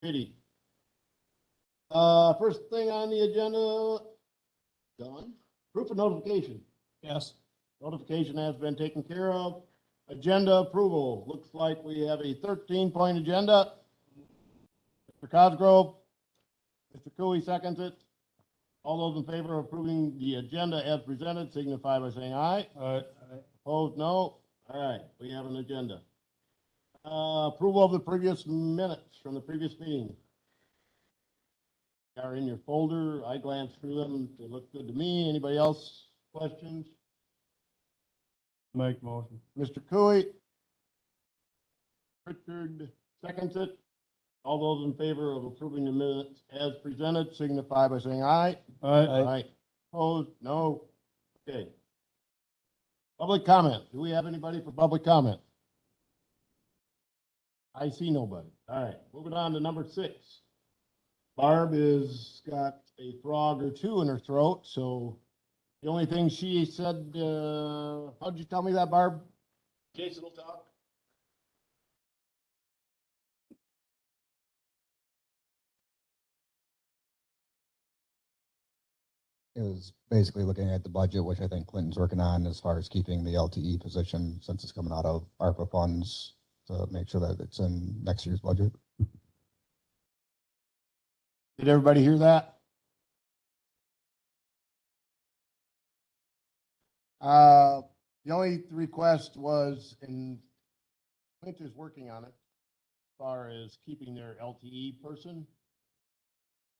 Pity. First thing on the agenda, done. Proof of notification. Yes. Notification has been taken care of. Agenda approval. Looks like we have a 13-point agenda. Mr. Cosgrove, Mr. Cooey seconds it. All those in favor of approving the agenda as presented signify by saying aye. Aye. Opposed, no. All right, we have an agenda. Approval of the previous minutes from the previous meeting. Are in your folder. I glanced through them. They look good to me. Anybody else questions? Make motion. Mr. Cooey. Richard seconds it. All those in favor of approving the minutes as presented signify by saying aye. Aye. Opposed? No. Okay. Public comment. Do we have anybody for public comment? I see nobody. All right, moving on to number 6. Barb is got a frog or two in her throat, so the only thing she said, how'd you tell me that, Barb? Jason will talk. It was basically looking at the budget, which I think Clinton's working on as far as keeping the LTE position since it's coming out of ARPA funds to make sure that it's in next year's budget. Did everybody hear that? The only request was, and Clint is working on it, as far as keeping their LTE person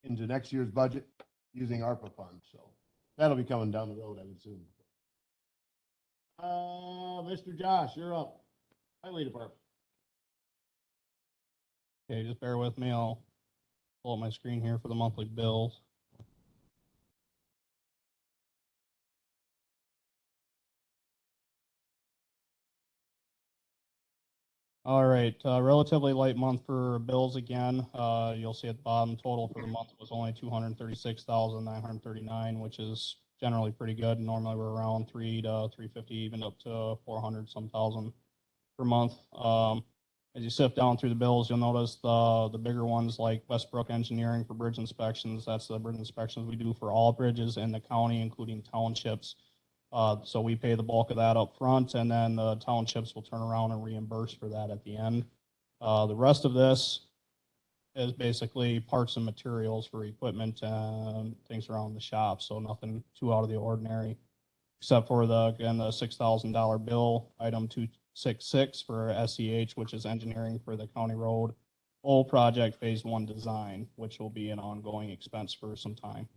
into next year's budget using ARPA funds, so that'll be coming down the road, I would assume. Mr. Josh, you're up. Highway Department. Okay, just bear with me. I'll pull up my screen here for the monthly bills. All right, relatively light month for bills again. You'll see at the bottom total for the month was only $236,939, which is generally pretty good. Normally we're around 3 to 350, even up to 400 some thousand per month. As you sift down through the bills, you'll notice the bigger ones like Westbrook Engineering for bridge inspections. That's the bridge inspections we do for all bridges in the county, including townships. So we pay the bulk of that up front, and then the townships will turn around and reimburse for that at the end. The rest of this is basically parts and materials for equipment and things around the shop. So nothing too out of the ordinary, except for the $6,000 bill, item 266 for SEH, which is engineering for the county road old project phase 1 design, which will be an ongoing expense for some time.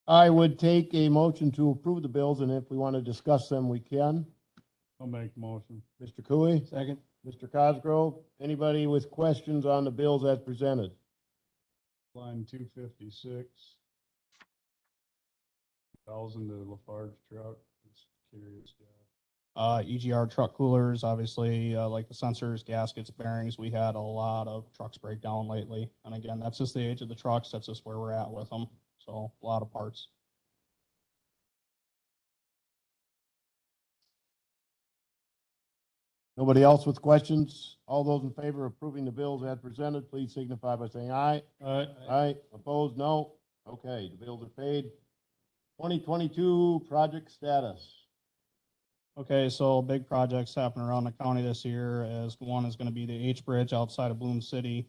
I would take a motion to approve the bills, and if we want to discuss them, we can. I'll make the motion. Mr. Cooey, Second. Mr. Cosgrove, anybody with questions on the bills as presented? Line 256. 1,000 to Lafarge truck. Just curious. EGR truck coolers, obviously, like the sensors, gaskets, bearings. We had a lot of trucks break down lately. And again, that's just the age of the trucks. That's just where we're at with them. So a lot of parts. Nobody else with questions? All those in favor of approving the bills as presented, please signify by saying aye. Aye. Opposed, no. Okay, the bills are paid. 2022 project status. Okay, so big projects happening around the county this year. As one is going to be the H Bridge outside of Bloom City.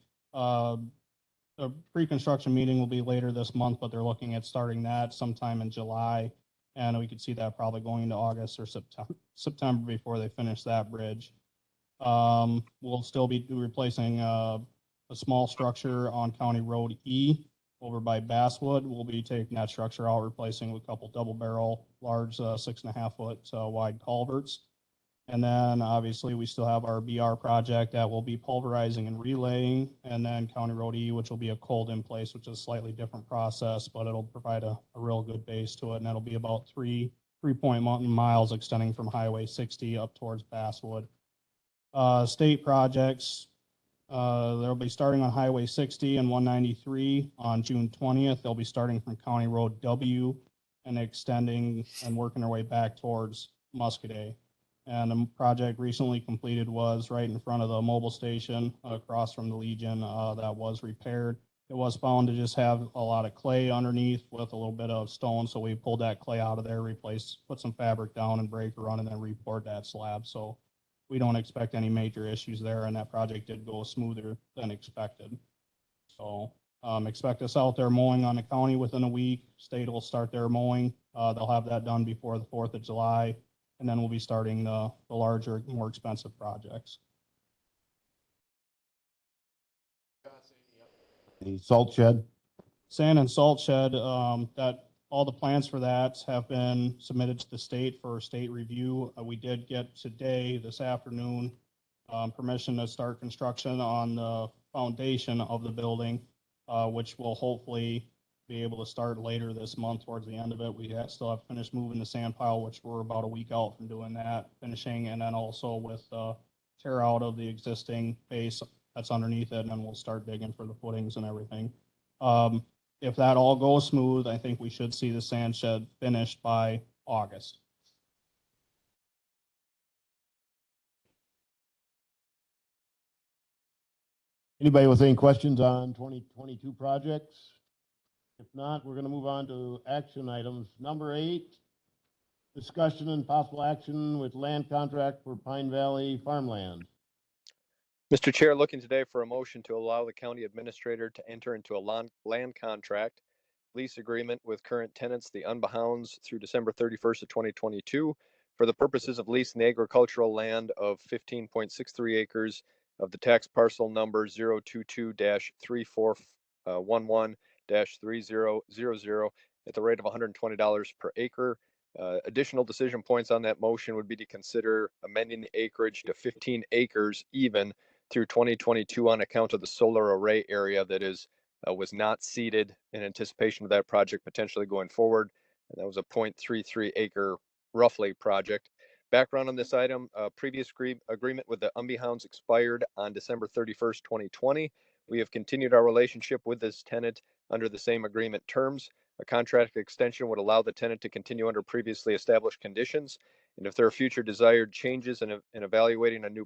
The pre-construction meeting will be later this month, but they're looking at starting that sometime in July. And we could see that probably going into August or September before they finish that bridge. We'll still be replacing a small structure on County Road E over by Basswood. We'll be taking that structure out, replacing with a couple double barrel, large 6.5 foot wide culverts. And then obviously we still have our BR project that will be pulverizing and relaying, and then County Road E, which will be a cold in place, which is a slightly different process, but it'll provide a real good base to it. And that'll be about 3.1 miles extending from Highway 60 up towards Basswood. State projects, they'll be starting on Highway 60 and 193 on June 20th. They'll be starting from County Road W and extending and working their way back towards Muscadet. And the project recently completed was right in front of the mobile station across from the Legion, that was repaired. It was found to just have a lot of clay underneath with a little bit of stone, so we pulled that clay out of there, replaced, put some fabric down and break run, and then repoured that slab. So we don't expect any major issues there, and that project did go smoother than expected. So expect us out there mowing on the county within a week. State will start their mowing. They'll have that done before the 4th of July, and then we'll be starting the larger, more expensive projects. The salt shed, Sand and salt shed, that, all the plans for that have been submitted to the state for state review. We did get today, this afternoon, permission to start construction on the foundation of the building, which will hopefully be able to start later this month towards the end of it. We still have to finish moving the sand pile, which we're about a week out from doing that, finishing, and then also with tear out of the existing base that's underneath it, and then we'll start digging for the footings and everything. If that all goes smooth, I think we should see the sand shed finished by August. anybody with any questions on 2022 projects? If not, we're gonna move on to action items. Number 8, discussion and possible action with land contract for Pine Valley farmland. Mr. Chair, looking today for a motion to allow the county administrator to enter into a land contract lease agreement with current tenants, the Unbehounds, through December 31st of 2022 for the purposes of leasing the agricultural land of 15.63 acres of the tax parcel number 022-3411-3000 at the rate of $120 per acre. Additional decision points on that motion would be to consider amending the acreage to 15 acres even through 2022 on account of the solar array area that was not seeded in anticipation of that project potentially going forward. And that was a 0.33 acre roughly project. Background on this item, previous agreement with the Unbehounds expired on December 31st, 2020. We have continued our relationship with this tenant under the same agreement terms. A contract extension would allow the tenant to continue under previously established conditions. And if there are future desired changes in evaluating a new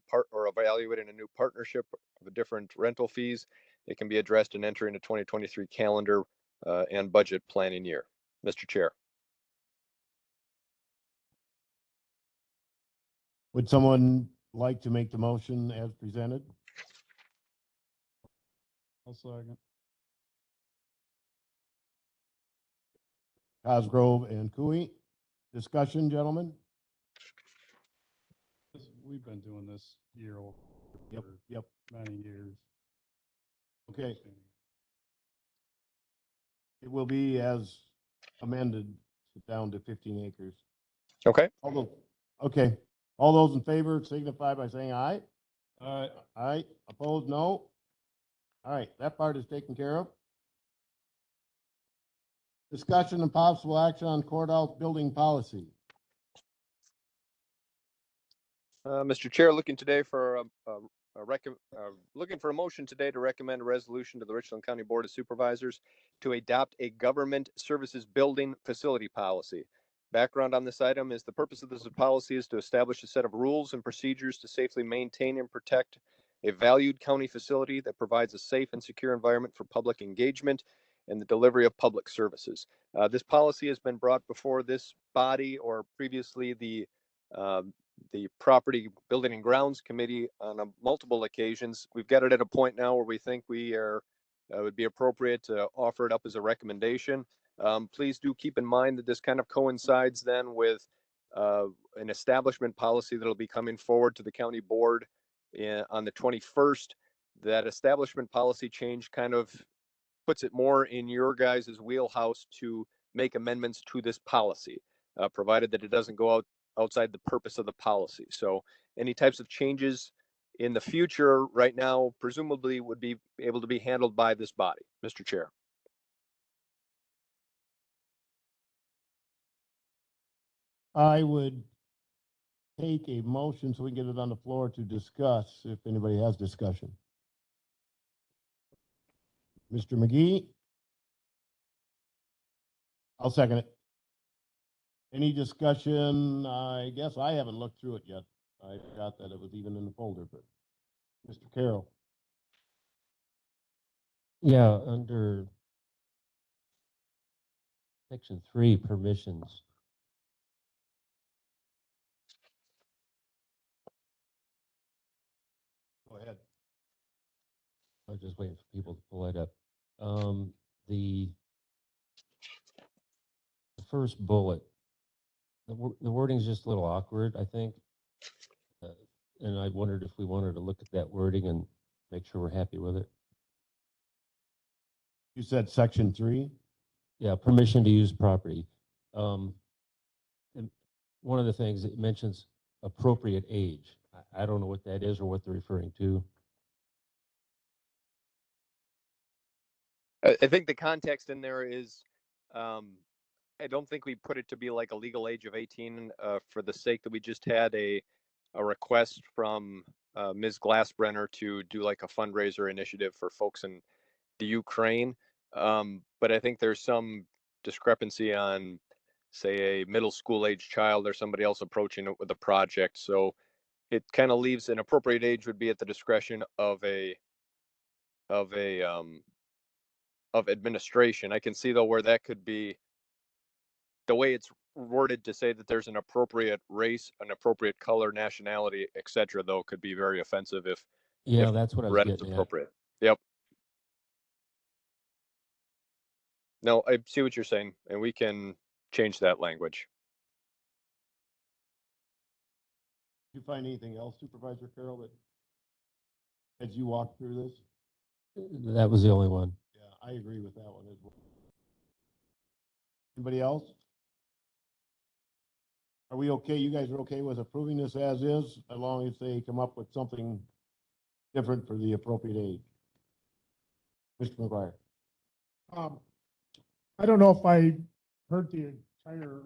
partnership of a different rental fees, it can be addressed in entering a 2023 calendar and budget planning year. Mr. Chair. Would someone like to make the motion as presented? I'll second. Cosgrove and Cooey. Discussion, gentlemen? We've been doing this year over Yep, for yep. many years. Okay, it will be as amended down to 15 acres. Okay. Okay, all those in favor signify by saying aye. All right, Aye, opposed, no. All right, that part is taken care of. Discussion and possible action on courthouse building policy. Mr. Chair, looking today for looking for a motion today to recommend a resolution to the Richland County Board of Supervisors to adopt a government services building facility policy. Background on this item is the purpose of this policy is to establish a set of rules and procedures to safely maintain and protect a valued county facility that provides a safe and secure environment for public engagement and the delivery of public services. This policy has been brought before this body or previously the Property Building and Grounds Committee on multiple occasions. We've got it at a point now where we think would be appropriate to offer it up as a recommendation. Please do keep in mind that this kind of coincides then with an establishment policy that'll be coming forward to the county board on the 21st. That establishment policy change kind of puts it more in your guys' wheelhouse to make amendments to this policy, provided that it doesn't go outside the purpose of the policy. So any types of changes in the future right now presumably would be able to be handled by this body, Mr. Chair. I would take a motion so we can get it on the floor to discuss, if anybody has discussion. Mr. McGee? I'll second it. Any discussion? I guess I haven't looked through it yet. I forgot that it was even in the folder, but Mr. Carroll. Yeah, under section 3, permissions. Go ahead. I was just waiting for people to pull it up. Um, the first bullet, the wording's just a little awkward, I think. Uh, and I wondered if we wanted to look at that wording and make sure we're happy with it. You said section 3? Yeah, permission to use property. And one of the things it mentions appropriate age. I don't know what that is or what they're referring to. I think the context in there is, I don't think we put it to be like a legal age of 18 for the sake that we just had a request from Ms. Glassbrenner to do like a fundraiser initiative for folks in the Ukraine. But I think there's some discrepancy on, say, a middle school age child or somebody else approaching it with a project. So it kind of leaves an appropriate age would be at the discretion of of a of administration. I can see though where that could be the way it's worded to say that there's an appropriate race, an appropriate color, nationality, etc. Though could be very offensive Yeah, if that's what I was read as getting at. appropriate. Yep. No, I see what you're saying, and we can change that language. Did you find anything else, Supervisor Carroll, that as you walk through this? That was the only one. Yeah, I agree with that one as well. Anybody else? Are we okay? You guys are okay with approving this as is, as long as they come up with something different for the appropriate age? Mr. McGuire. I don't know if I heard the entire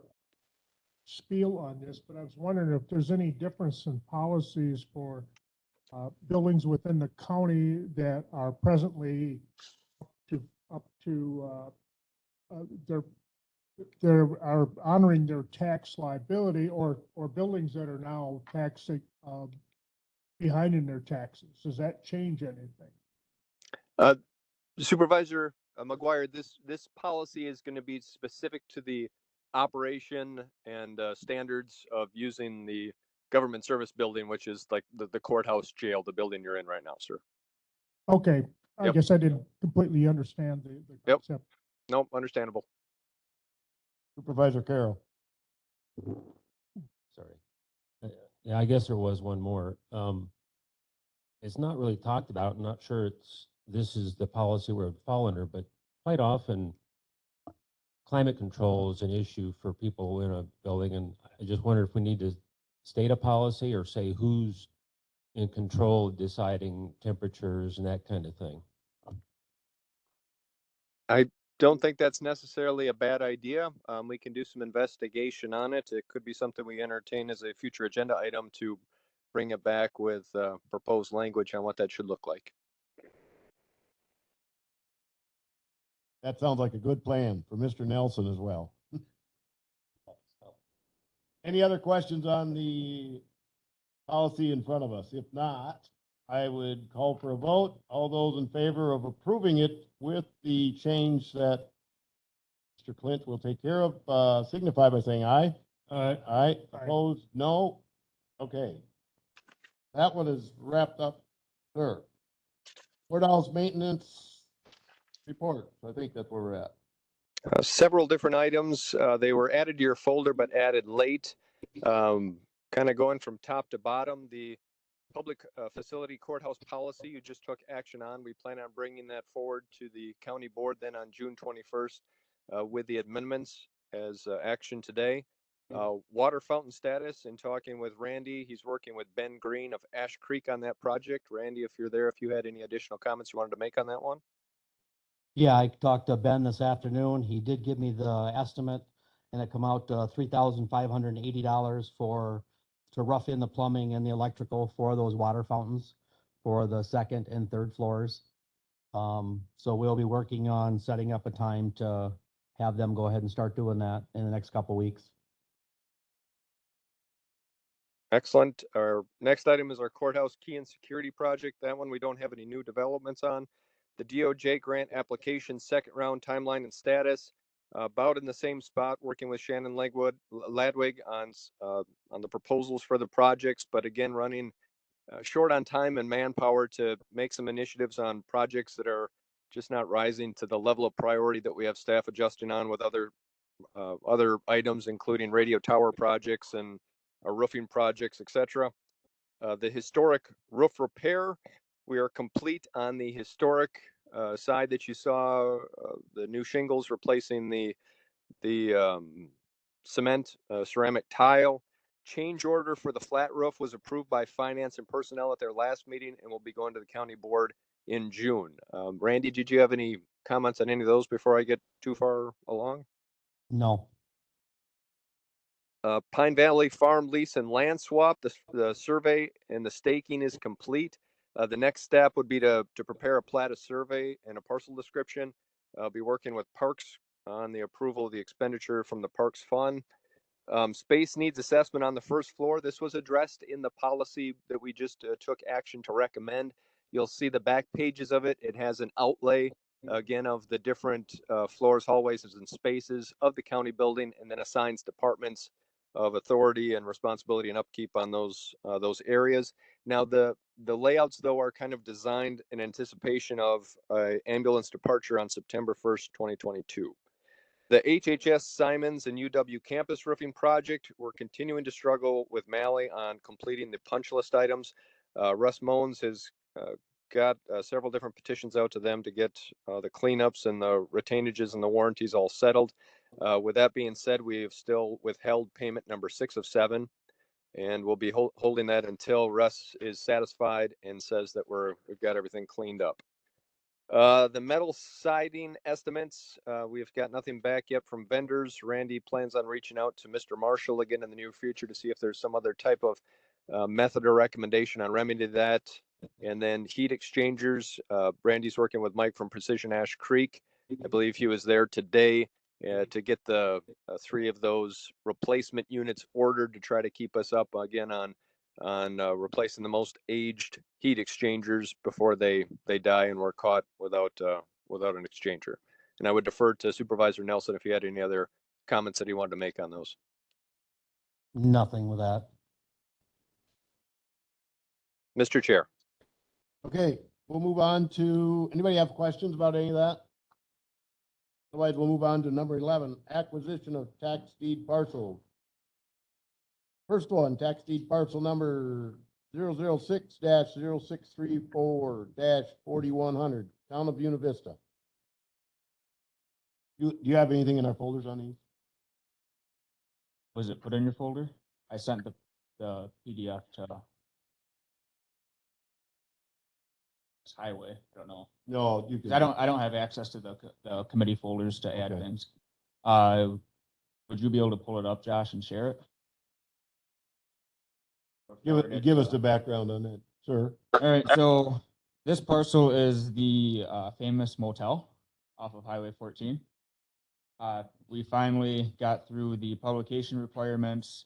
spiel on this, but I was wondering if there's any difference in policies for buildings within the county that are presently up to are honoring their tax liability, or buildings that are now taxing behind in their taxes. Does that change anything? Supervisor McGuire, this policy is going to be specific to the operation and standards of using the government service building, which is like the courthouse jail, the building you're in right now, sir. Okay, I Yep. guess I didn't completely understand the Yep. concept. Nope, understandable. Supervisor Carroll. Sorry. Yeah, I guess there was one more. It's not really talked about. I'm not sure this is the policy where it would fall under, but quite often climate control is an issue for people in a building. And I just wonder if we need to state a policy or say who's in control of deciding temperatures and that kind of thing. I don't think that's necessarily a bad idea. We can do some investigation on it. It could be something we entertain as a future agenda item to bring it back with proposed language on what that should look like. That sounds like a good plan for Mr. Nelson as well. Any other questions on the policy in front of us? If not, I would call for a vote. All those in favor of approving it with the change that Mr. Clint will take care of, signify by saying aye. Aye. Aye. Opposed? No. Okay. That one is wrapped up, sir. Courthouse maintenance report. I think that's where we're at. Several different items. They were added to your folder, but added late. Kind of going from top to bottom, the public facility courthouse policy you just took action on. We plan on bringing that forward to the county board then on June 21st with the amendments as action today. Water fountain status, in talking with Randy, he's working with Ben Green of Ash Creek on that project. Randy, if you're there, if you had any additional comments you wanted to make on that one. Yeah, I talked to Ben this afternoon. He did give me the estimate, and it come out to $3,580 to rough in the plumbing and the electrical for those water fountains for the second and third floors. So we'll be working on setting up a time to have them go ahead and start doing that in the next couple weeks. Excellent. Our next item is our courthouse key and security project. That one we don't have any new developments on. The DOJ grant application, second round timeline and status. About in the same spot, working with Shannon Ladwig on the proposals for the projects, but again, running short on time and manpower to make some initiatives on projects that are just not rising to the level of priority that we have staff adjusting on with other items, including radio tower projects and roofing projects, etc. The historic roof repair, we are complete on the historic side that you saw, the new shingles replacing the cement ceramic tile. Change order for the flat roof was approved by finance and personnel at their last meeting and will be going to the county board in June. Randy, did you have any comments on any of those before I get too far along? No. Pine Valley Farm lease and land swap, the survey and the staking is complete. The next step would be to prepare a plat of survey and a parcel description. I'll be working with Parks on the approval of the expenditure from the Parks Fund. Space needs assessment on the first floor. This was addressed in the policy that we just took action to recommend. You'll see the back pages of it. It has an outlay, again, of the different floors, hallways, and spaces of the county building, and then assigns departments of authority and responsibility and upkeep on those areas. Now, the layouts, though, are kind of designed in anticipation of ambulance departure on September 1st, 2022. The HHS Simons and UW campus roofing project, we're continuing to struggle with Malley on completing the punch list items. Russ Moens has got several different petitions out to them to get the cleanups and the retainages and the warranties all settled. With that being said, we have still withheld payment number 6 of 7, and we'll be holding that until Russ is satisfied and says that we've got everything cleaned up. The metal siding estimates, we've got nothing back yet from vendors. Randy plans on reaching out to Mr. Marshall again in the near future to see if there's some other type of method or recommendation on remedy to that. And then heat exchangers, Randy's working with Mike from Precision Ash Creek. I believe he was there today to get the 3 of those replacement units ordered to try to keep us up again on replacing the most aged heat exchangers before they die and we're caught without an exchanger. And I would defer to Supervisor Nelson if he had any other comments that he wanted to make on those. Nothing with that. Mr. Chair. Okay, we'll move on to, anybody have questions about any of that? Otherwise, we'll move on to number 11, acquisition of tax deed parcels. First one, tax deed parcel number 006-0634-4100, Town of Buena Vista. Do you have anything in our folders on these? Was it put in your folder? I sent the PDF to highway. I don't know. No, you 'Cause can. I don't have access to the committee folders to add Okay. things. Would you be able to pull it up, Josh, and share it? Give us the background on that, sir. All right, so this parcel is the famous motel off of Highway 14. We finally got through the publication requirements.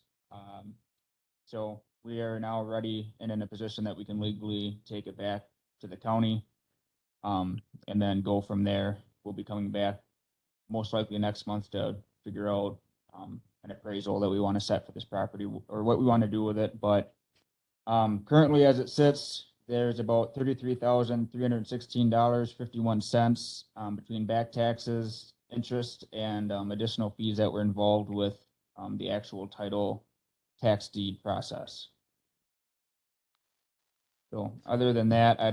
So we are now ready and in a position that we can legally take it back to the county. And then go from there. We'll be coming back most likely next month to figure out an appraisal that we want to set for this property or what we want to do with it. But currently, as it sits, there's about $33,316.51 between back taxes, interest, and additional fees that were involved with the actual title tax deed process. So other than that, I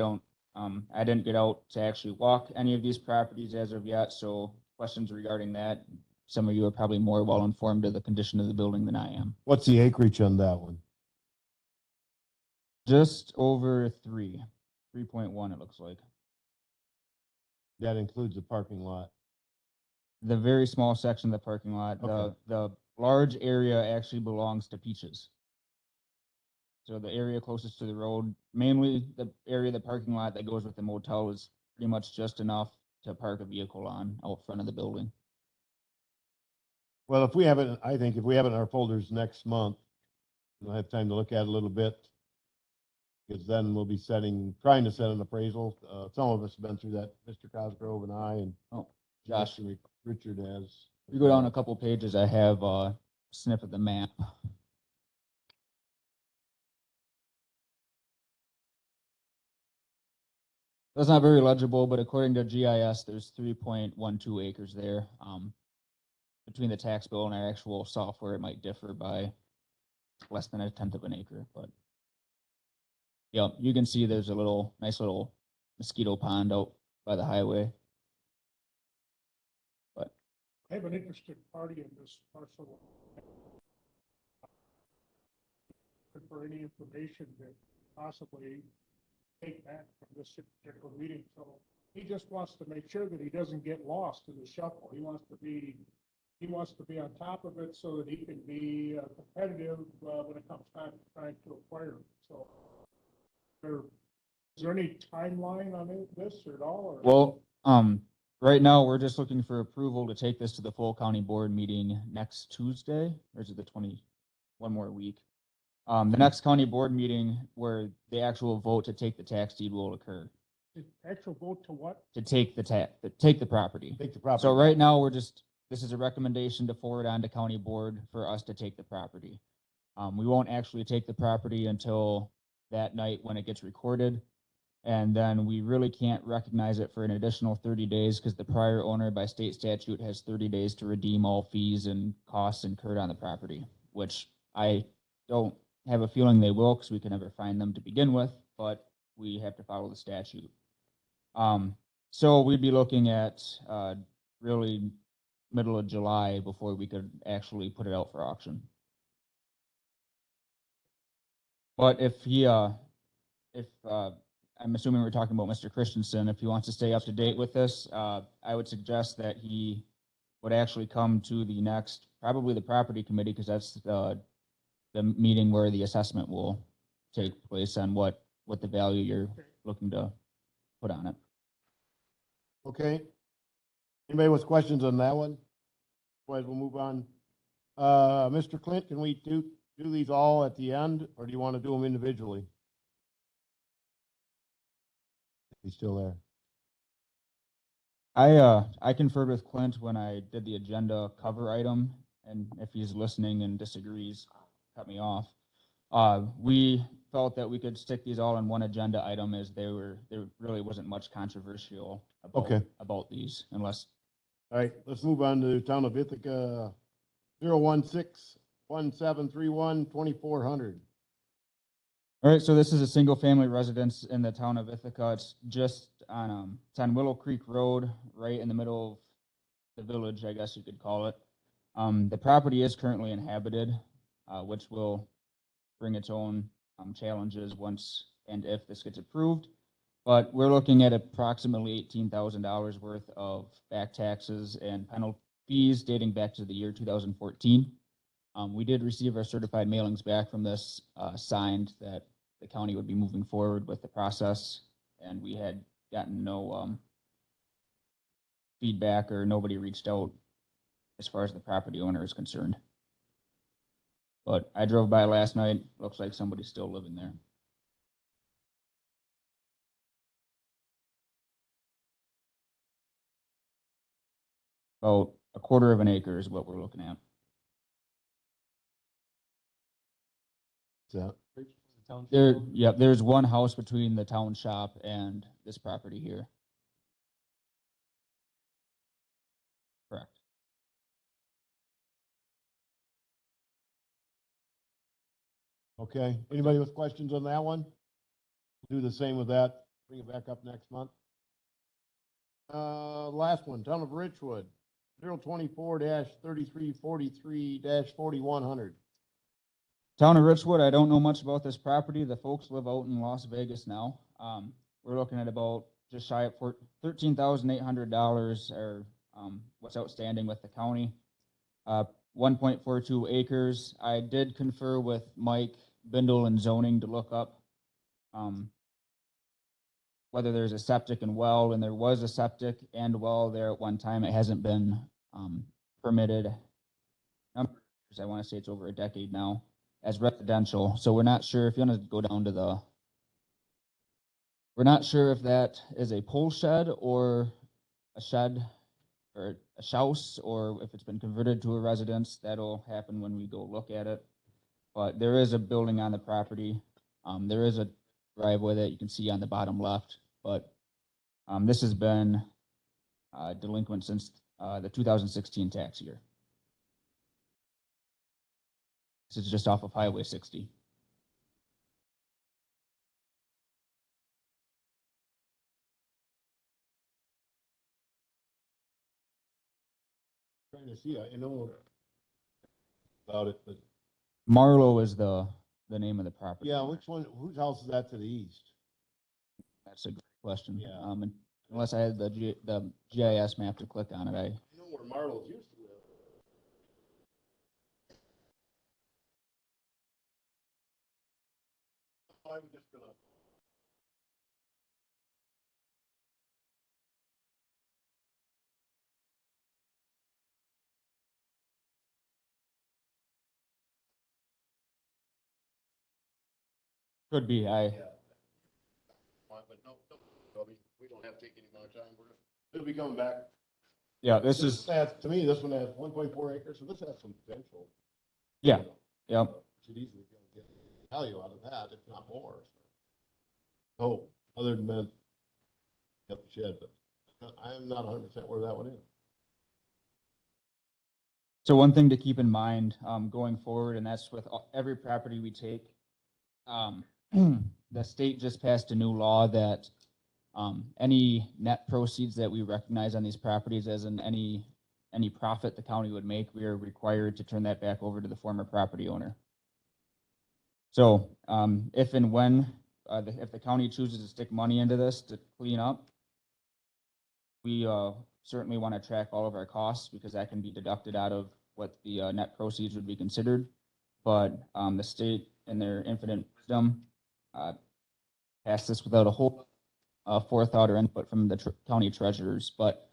didn't get out to actually walk any of these properties as of yet. So questions regarding that, some of you are probably more well informed of the condition of the building than I am. What's the acreage on that one? Just over 3.1, it looks like. That includes the parking lot. The very small section of the parking lot, Okay. the large area actually belongs to Peaches. So the area closest to the road, mainly the area of the parking lot that goes with the motel, is pretty much just enough to park a vehicle on out front of the building. Well, if we have it, I think if we have it in our folders next month, We'll have time to look at it a little bit. Because then we'll be trying to set an appraisal. Some of us have been through that, Mr. Cosgrove and I, and Oh, Josh, Richard has. if you go down a couple pages, I have a snip of the map. That's not very legible, but according to GIS, there's 3.12 acres there. Between the tax bill and our actual software, it might differ by less than 1/10 of an acre, but yeah, you can see there's a nice little mosquito pond out by the highway. But I have an interested party in this parcel. For any information that possibly take back from this particular meeting, so he just wants to make sure that he doesn't get lost in the shuffle. He wants to be on top of it so that he can be competitive when it comes time to trying to acquire it. So, is there any timeline on this or at all? Or? well, right now we're just looking for approval to take this to the full county board meeting next Tuesday, or is it the one more week? The next county board meeting where the actual vote to take the tax deed will occur. The actual vote to what? To take the property. Take the property. So right now, this is a recommendation to forward on to county board for us to take the property. We won't actually take the property until that night when it gets recorded. And then we really can't recognize it for an additional 30 days because the prior owner by state statute has 30 days to redeem all fees and costs incurred on the property, which I don't have a feeling they will because we can never find them to begin with, but we have to follow the statute. So we'd be looking at really middle of July before we could actually put it out for auction. But if I'm assuming we're talking about Mr. Christensen, if he wants to stay up to date with this, I would suggest that he would actually come to the next, probably the property committee, because that's the meeting where the assessment will take place on what the value you're looking to put on it. Okay. Anybody with questions on that one? Otherwise, we'll move on. Mr. Clint, can we do these all at the end, or do you want to do them individually? He's still there. I conferred with Clint when I did the agenda cover item, and if he's listening and disagrees, cut me off. We felt that we could stick these all in one agenda item as there really wasn't much controversial about these unless. All right, let's move on to Town of Ithaca, 016-1731-2400. All right, so this is a single family residence in the town of Ithaca. It's just on, it's on Willow Creek Road, right in the middle of the village, I guess you could call it. The property is currently inhabited, which will bring its own challenges once and if this gets approved. But we're looking at approximately $18,000 worth of back taxes and penalty fees dating back to the year 2014. We did receive our certified mailings back from this, signed that the county would be moving forward with the process, and we had gotten no feedback or nobody reached out as far as the property owner is concerned. But I drove by last night, looks like somebody's still living there. About a quarter of an acre is what we're looking at. So, There's one house between the town shop and this property here. Correct. okay, anybody with questions on that one? Do the same with that, bring it back up next month. Last one, Town of Richwood, 024-3343-4100. Town of Richwood, I don't know much about this property. The folks live out in Las Vegas now. We're looking at about just shy of $13,800 or what's outstanding with the county. 1.42 acres. I did confer with Mike Bindle and zoning to look up whether there's a septic and well, and there was a septic and well there at one time. It hasn't been permitted. I want to say it's over a decade now. as residential. So we're not sure if you want to go down to we're not sure if that is a pole shed or a shed or a house, or if it's been converted to a residence. That'll happen when we go look at it. But there is a building on the property. There is a driveway that you can see on the bottom left, but this has been delinquent since the 2016 tax year. This is just off of Highway 60. Trying to see, I know about it, but Marlowe is the name of the property. yeah, which one, whose house is that to the east? That's a great question. Yeah. And unless I had the GIS map to click on it, I know where Marlowe's used to live. I'm just gonna. could be. But no, Toby, we don't have to take any more time. It'll be coming back. Yeah, this is, To me, this one has 1.4 acres, so this has some potential. yeah, yeah. Should easily get value out of that, if not more. Oh, other than that, got the shed, but I am not 100% where that one is. So one thing to keep in mind going forward, and that's with every property we take, the state just passed a new law that any net proceeds that we recognize on these properties as in any profit the county would make, we are required to turn that back over to the former property owner. So if and when, if the county chooses to stick money into this to clean up, we certainly want to track all of our costs because that can be deducted out of what the net proceeds would be considered. But the state, in their infinite wisdom, passed this without a whole forethought or input from the county treasurers. But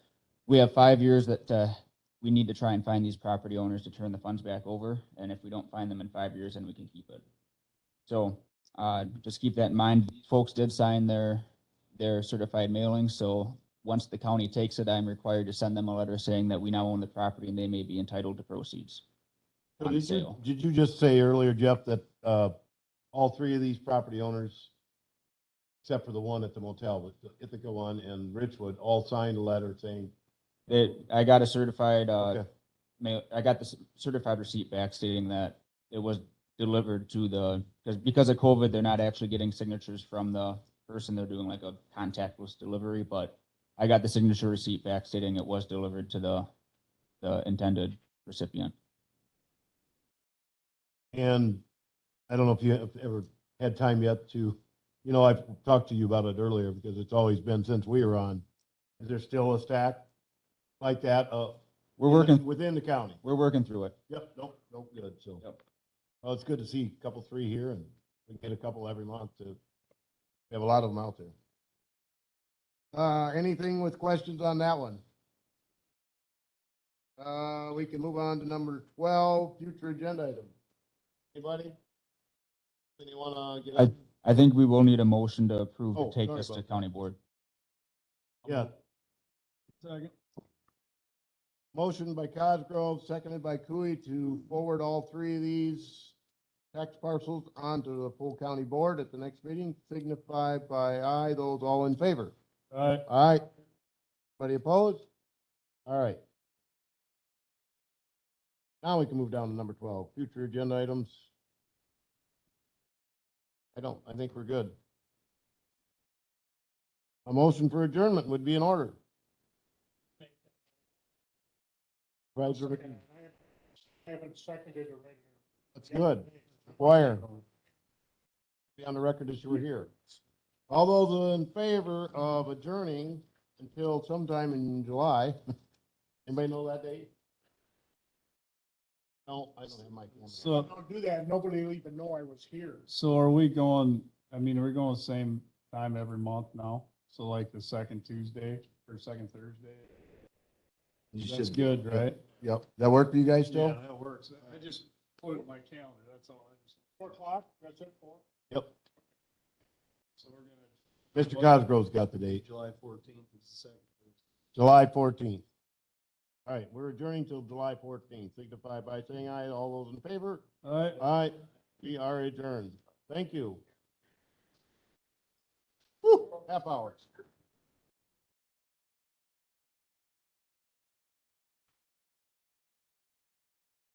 we have 5 years that we need to try and find these property owners to turn the funds back over. And if we don't find them in 5 years, then we can keep it. So just keep that in mind. Folks did sign their certified mailing. So once the county takes it, I'm required to send them a letter saying that we now own the property and they may be entitled to proceeds. So on did sale. you just say earlier, Jeff, that all three of these property owners, except for the one at the motel, with Ithaca one and Richwood, all signed a letter saying, I got a certified okay, I got the certified receipt back stating that it was delivered to because of COVID, they're not actually getting signatures from the person. They're doing like a contactless delivery, but I got the signature receipt back stating it was delivered to the intended recipient. and I don't know if you have ever had time yet to, I've talked to you about it earlier because it's always been since we were on. Is there still a stack like that? We're working within the county? We're working through it. Yep, nope, good, so. Yep. Well, it's good to see a couple, three here, and we get a couple every month we have a lot of them out there. Anything with questions on that one? We can move on to number 12, future agenda item. Anybody? Anyone wanna get up? I think we will need a motion to approve Oh, to take sorry this to about county board. Yeah, Second. motion by Cosgrove, seconded by Cooey to forward all three of these tax parcels onto the full county board at the next meeting. Signify by aye, those all in favor. Aye. Aye. Anybody opposed? All right. Now we can move down to number 12, future agenda items. I think we're good. A motion for adjournment would be in order. Right, I haven't seconded a regular. that's good. Choir. Be on the record as you were here. All those in favor of adjourning until sometime in July, anybody know that date? No, I don't have my camera. So don't do that. Nobody will even know I was here. So are we going, we're going same time every month now? So like the second Tuesday or second Thursday? You That's should- good, right? Yep. That work for you guys still? Yeah, that works. I just put it in my calendar, that's all. I just 4 o'clock, that's it, 4? Yep. So we're gonna. Mr. Cosgrove's got the date. July 14th is the second. July 14th. All right, we're adjourning till July 14th. Signify by saying aye. All those in favor? All right. Aye. We are adjourned. Thank you. Whew, half hour.